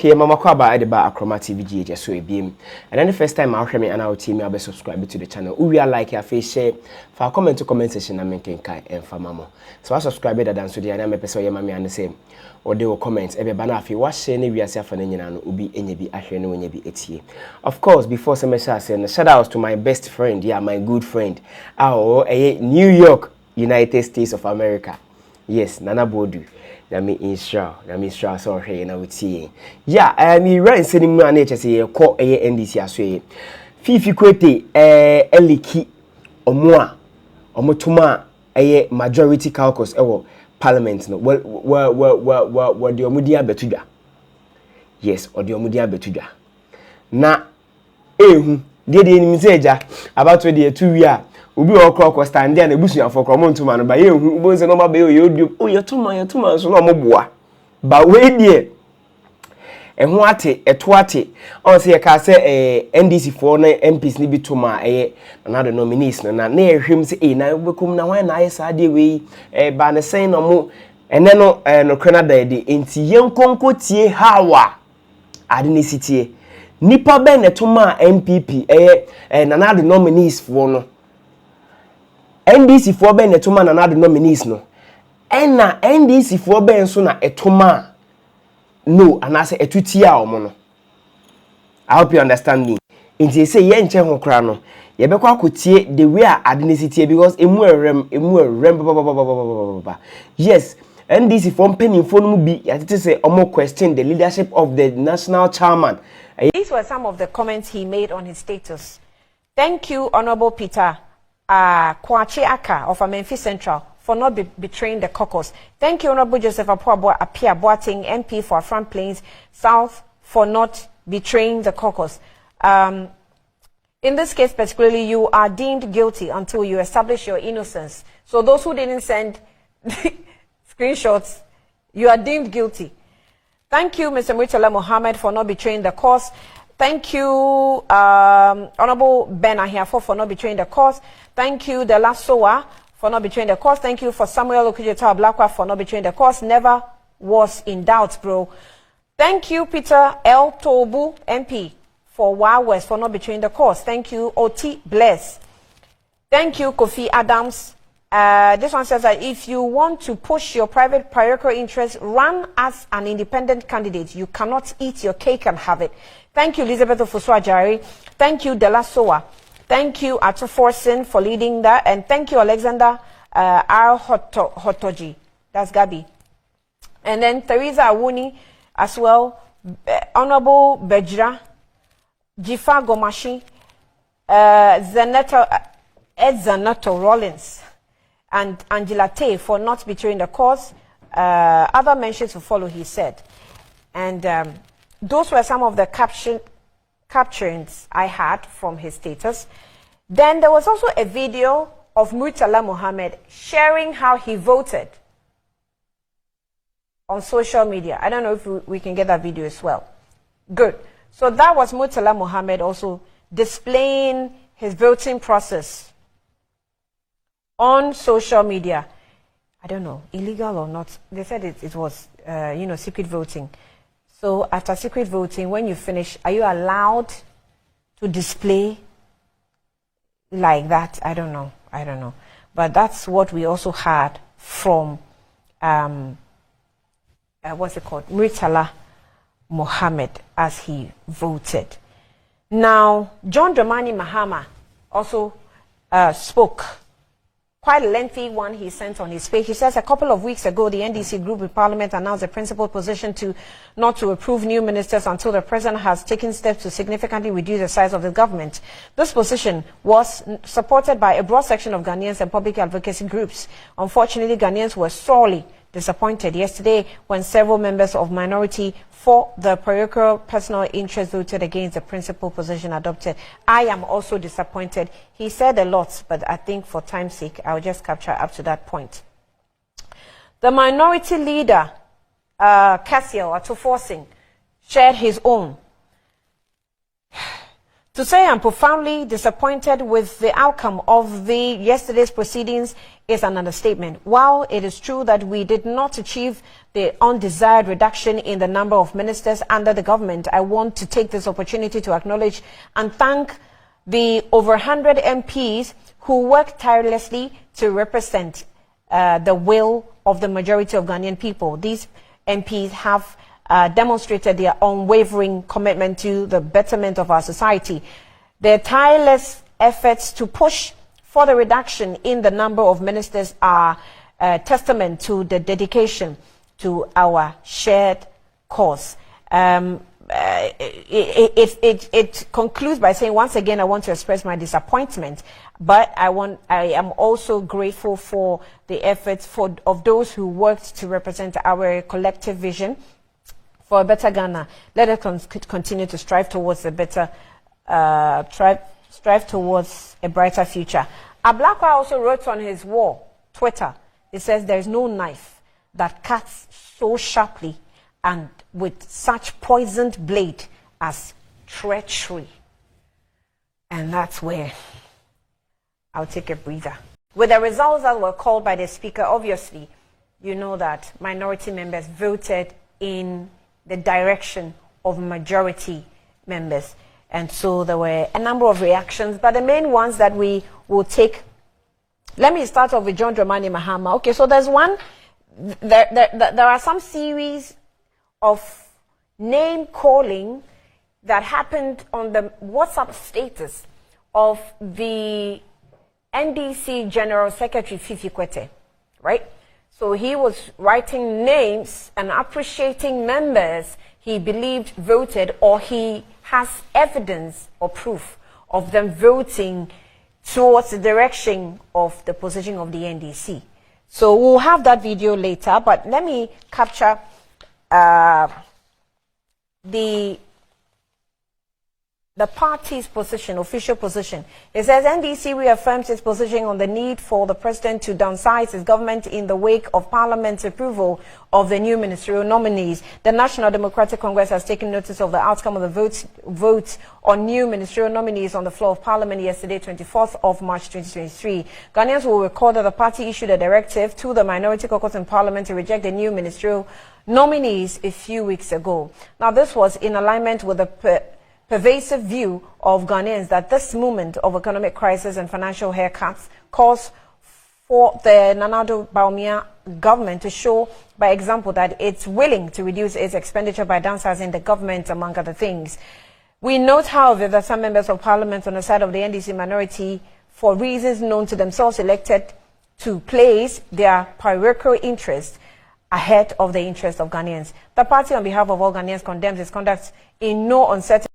Okay, Mama Kwaba at the bar Acroma TV GH so beam. And then the first time I'll me and I'll team I'll be subscribe to the channel. We are like your face share for comment to comment section and making kai and for mama. So I subscribe better than so the other person mammy and the same. Or they will comment every banner if you watch any we are for and ubi any be actually when you be 80. Of course, before semester I send shout outs to my best friend, yeah, my good friend. New York, United States of America. Yes, Nana Bodu. Nami inshallah so hey na wuti yeah me ran sending me an HSA call NDC aswe Fiifi Kwertey eliki omotuma majority caucus ewo parliament no well the omudia betudwa yes or the omudia betudwa na ehu de ni mseja about the 2 year obi okro stand there na ebusuan for kro montuma no ba ye hu bo nse no ma be o yetuma so no moboa ba we die eho ate eto ate on se ye ka se NDC for na MPs ni bituma na the nominees na ehwem se na bekum na hwan na aye sa de we ba ne sen no mo ene no no krena da de enti yenkonko tie hawa ade ne sitie nipa ben netuma MPP na the nominees for no NDC for ben etoma na the nominees no na NDC for ben so na etoma no anase etutia omo no. I hope you understand me. Inti say ye nche ho kra no ye bekwa akotie the way adnesitie because emu erem yes NDC for penifo no bi yatete say omo question the leadership of the national chairman. These were some of the comments he made on his status. Thank you, Honorable Peter Kwachi Aka of Memphis Central for not betraying the caucus. Thank you, Honorable Joseph Apia Boating, MP for Front Plains South, for not betraying the caucus. In this case particularly, you are deemed guilty until you establish your innocence. So those who didn't send screenshots, you are deemed guilty. Thank you, Mr. Murtala Mohammed, for not betraying the cause. Thank you, Honorable Ben Ahiafo, for not betraying the cause. Thank you, De La Soa, for not betraying the cause. Thank you for Samuel Okujeta Blakwa for not betraying the cause. Never was in doubt, bro. Thank you, Peter L. Tobu, MP, for Wild West, for not betraying the cause. Thank you, Oti Bless. Thank you, Kofi Adams. This one says that if you want to push your private parochial interests, run as an independent candidate. You cannot eat your cake and have it. Thank you, Elizabeth Ofuswa-Jari. Thank you, De La Soa. Thank you, Atu Forsen, for leading that. And thank you, Alexander R. Hotoji. That's Gabi. And then Teresa Awuni as well. Honorable Bejra. Jifa Gomashi. Zanato Rollins. And Angela Tay for not betraying the cause. Other mentions will follow, he said. And those were some of the captions I had from his status. Then there was also a video of Murtala Mohammed sharing how he voted on social media. I don't know if we can get that video as well. Good. So that was Murtala Mohammed also displaying his voting process on social media. I don't know, illegal or not. They said it was, secret voting. So after secret voting, when you finish, are you allowed to display like that? I don't know. But that's what we also had from, Murtala Mohammed as he voted. Now, John Dramani Mahama also spoke. Quite a lengthy one he sent on his page. He says a couple of weeks ago, the NDC group in Parliament announced a principled position not to approve new ministers until the president has taken steps to significantly reduce the size of the government. This position was supported by a broad section of Ghanaians and public advocacy groups. Unfortunately, Ghanaians were sorely disappointed yesterday when several members of minority for the parochial personal interest voted against the principal position adopted. I am also disappointed. He said a lot, but I think for time's sake, I'll just capture up to that point. The minority leader, Cassiel Atuforcing, shared his own. To say I'm profoundly disappointed with the outcome of yesterday's proceedings is an understatement. While it is true that we did not achieve the undesired reduction in the number of ministers under the government, I want to take this opportunity to acknowledge and thank the over 100 MPs who worked tirelessly to represent the will of the majority of Ghanaian people. These MPs have demonstrated their unwavering commitment to the betterment of our society. Their tireless efforts to push for the reduction in the number of ministers are testament to the dedication to our shared cause. It concludes by saying, once again, I want to express my disappointment, but I am also grateful for the efforts of those who worked to represent our collective vision for a better Ghana. Let us continue to strive towards a better, strive towards a brighter future. Ablakwa also wrote on his wall, Twitter, it says, there is no knife that cuts so sharply and with such poisoned blade as treachery. And that's where I'll take a breather. With the results that were called by the speaker, obviously, you know that minority members voted in the direction of majority members. And so there were a number of reactions, but the main ones that we will take, let me start off with John Dramani Mahama. Okay, so there's one, there are some series of name calling that happened on the WhatsApp status of the NDC General Secretary Fiifi Kwertey, right? So he was writing names and appreciating members he believed voted, or he has evidence or proof of them voting towards the direction of the position of the NDC. So we'll have that video later, but let me capture the party's position, official position. It says NDC reaffirms its position on the need for the president to downsize his government in the wake of Parliament's approval of the new ministerial nominees. The National Democratic Congress has taken notice of the outcome of the vote on new ministerial nominees on the floor of Parliament yesterday, 24th of March 2023. Ghanaians will recall that the party issued a directive to the Minority Caucus in Parliament to reject the new ministerial nominees a few weeks ago. Now, this was in alignment with the pervasive view of Ghanaians that this moment of economic crisis and financial haircuts calls for the Nana Addo Bawumia government to show by example that it's willing to reduce its expenditure by downsizing the government, among other things. We note, however, that some members of parliament on the side of the NDC minority, for reasons known to themselves, elected to place their parochial interests ahead of the interests of Ghanaians. The party, on behalf of all Ghanaians, condemns its conduct in no uncertain